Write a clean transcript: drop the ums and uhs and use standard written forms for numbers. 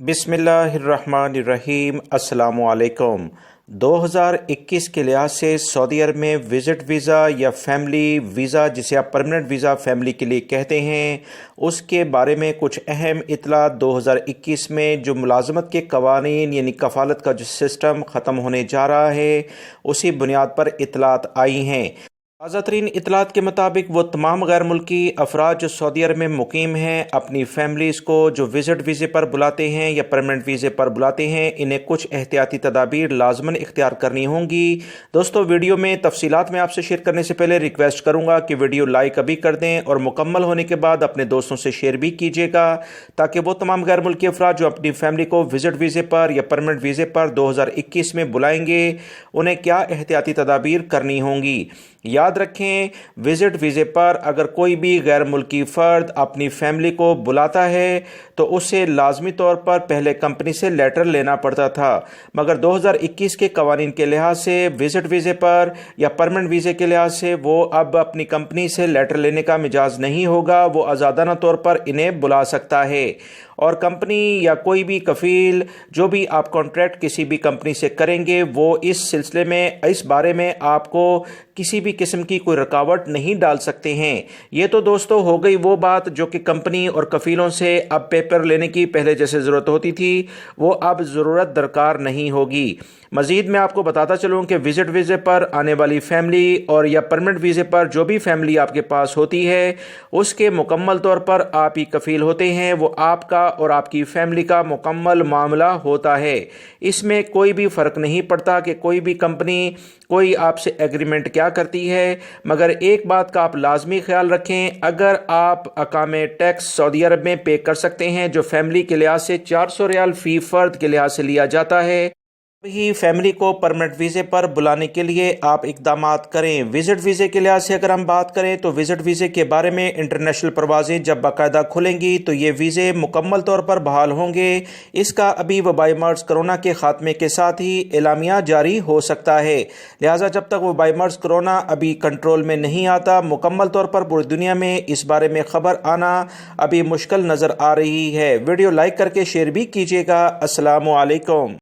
बिस्मिल्लाहिर्रहमानिर्रहीम। अस्सलामु अलैकुम। 2021 के लिहाज से सऊदी अरब में विज़िट वीज़ा या फैमिली वीज़ा, जिसे आप परमानेंट वीज़ा फैमिली के लिए कहते हैं, उसके बारे में कुछ अहम इत्तलात 2021 में जो मुलाजमत के कवानीन यानी कफ़ालत का जो सिस्टम ख़त्म होने जा रहा है, उसी बुनियाद पर इत्तलात आई हैं। ताज़ा तरीन इत्तलात के मुताबिक वो तमाम गैर मुल्की अफराद जो सऊदी अरब में मुकीम हैं, अपनी फैमिलीज़ को जो विज़िट वीज़े पर बुलाते हैं या परमानेंट वीज़े पर बुलाते हैं, इन्हें कुछ एहतियाती तदाबीर लाजमन इख्तियार करनी होंगी। दोस्तों, वीडियो में तफसीलात में आपसे शेयर करने से पहले रिक्वेस्ट करूँगा कि वीडियो लाइक अभी कर दें और मुकम्मल होने के बाद अपने दोस्तों से शेयर भी कीजिएगा, ताकि वो तमाम गैर मुल्की अफराद जो अपनी फैमिली को विज़िट वीज़े पर या परमानेंट वीज़े पर 2021 में बुलाएंगे, उन्हें क्या एहतियाती तदाबीर करनी होंगी। याद रखें, विज़िट वीज़े पर अगर कोई भी गैर मुल्की फ़र्द अपनी फैमिली को बुलाता है तो उसे लाजमी तौर पर पहले कंपनी से लेटर लेना पड़ता था, मगर 2021 के कवानीन के लिहाज से विज़िट वीज़े पर या परमानेंट वीज़े के लिहाज से वो अब अपनी कंपनी से लेटर लेने का मिजाज नहीं होगा। वो आज़ादाना तौर पर इन्हें बुला सकता है और कंपनी या कोई भी कफ़ील जो भी आप कॉन्ट्रैक्ट किसी भी कंपनी से करेंगे, वो इस सिलसिले में इस बारे में आपको किसी भी किस्म की कोई रुकावट नहीं डाल सकते हैं। ये तो दोस्तों हो गई वो बात जो कि कंपनी और कफ़ीलों से अब पेपर लेने की पहले जैसे ज़रूरत होती थी, वो अब ज़रूरत दरकार नहीं होगी। मज़ीद मैं आपको बताता चलूँ कि विज़िट वीज़े पर आने वाली फैमिली और या परमानेंट वीज़े पर जो भी फैमिली आपके पास होती है, उसके मुकम्मल तौर पर आप ही कफ़ील होते हैं। वो आपका और आपकी फैमिली का मुकम्मल मामला होता है। इसमें कोई भी फ़र्क नहीं पड़ता कि कोई भी कंपनी कोई आपसे एग्रीमेंट क्या करती है, मगर एक बात का आप लाजमी ख्याल रखें, अगर आप अकामे टैक्स सऊदी अरब में पे कर सकते हैं जो फैमिली के लिहाज से 400 रियाल फ़ी फ़र्द के लिहाज से लिया जाता है, ही फैमिली को परमानेंट वीज़े पर बुलाने के लिए आप इक़दामात करें। विज़िट वीज़े के लिहाज से अगर हम बात करें तो विज़िट वीज़े के बारे में इंटरनेशनल परवाज़ें जब बाकायदा खुलेंगी तो ये वीज़े मुकम्मल तौर पर बहाल होंगे। इसका अभी वबाई मर्ज़ कोरोना के ख़ात्मे के साथ ही एलामिया जारी हो सकता है, लिहाजा जब तक वबाई मर्ज़ कोरोना अभी कंट्रोल में नहीं आता, मुकम्मल तौर पर पूरी दुनिया में इस बारे में ख़बर आना अभी मुश्किल नज़र आ रही है। वीडियो लाइक करके शेयर भी कीजिएगा। अस्सलामु अलैकुम।